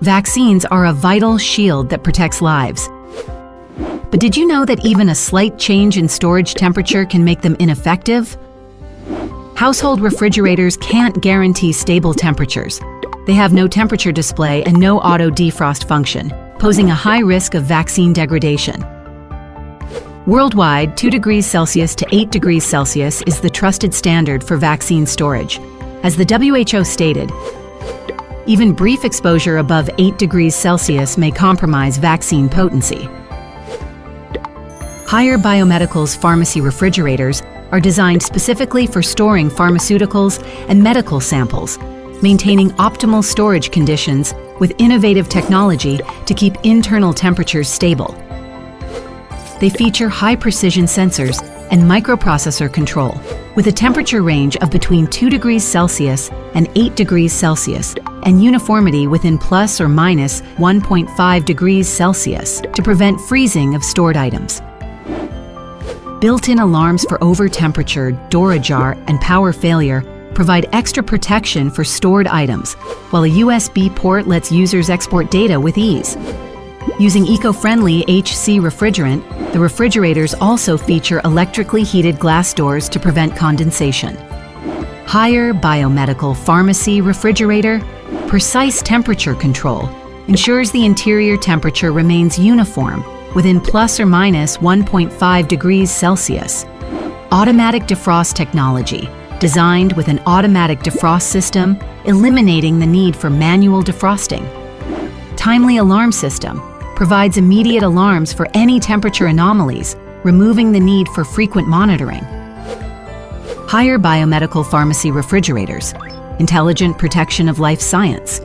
Vaccines are a vital shield that protects lives. But did you know that even a slight change in storage temperature can make them ineffective? Household refrigerators can't guarantee stable temperatures. They have no temperature display and no auto defrost function, posing a high risk of vaccine degradation. Worldwide, 2 degrees Celsius to 8 degrees Celsius is the trusted standard for vaccine storage. As the WHO stated, even brief exposure above 8 degrees Celsius may compromise vaccine potency. Haier Biomedical's pharmacy refrigerators are designed specifically for storing pharmaceuticals and medical samples, maintaining optimal storage conditions with innovative technology to keep internal temperatures stable. They feature high-precision sensors and microprocessor control, with a temperature range of between 2 degrees Celsius and 8 degrees Celsius, and uniformity within plus or minus 1.5 degrees Celsius to prevent freezing of stored items. Built-in alarms for over-temperature, door ajar, and power failure provide extra protection for stored items, while a USB port lets users export data with ease. Using eco-friendly HC refrigerant, the refrigerators also feature electrically heated glass doors to prevent condensation. Haier Biomedical Pharmacy Refrigerator, precise temperature control, ensures the interior temperature remains uniform within plus or minus 1.5 degrees Celsius. Automatic defrost technology, designed with an automatic defrost system, eliminating the need for manual defrosting. Timely alarm system, provides immediate alarms for any temperature anomalies, removing the need for frequent monitoring. Haier Biomedical Pharmacy Refrigerators, intelligent protection of life science.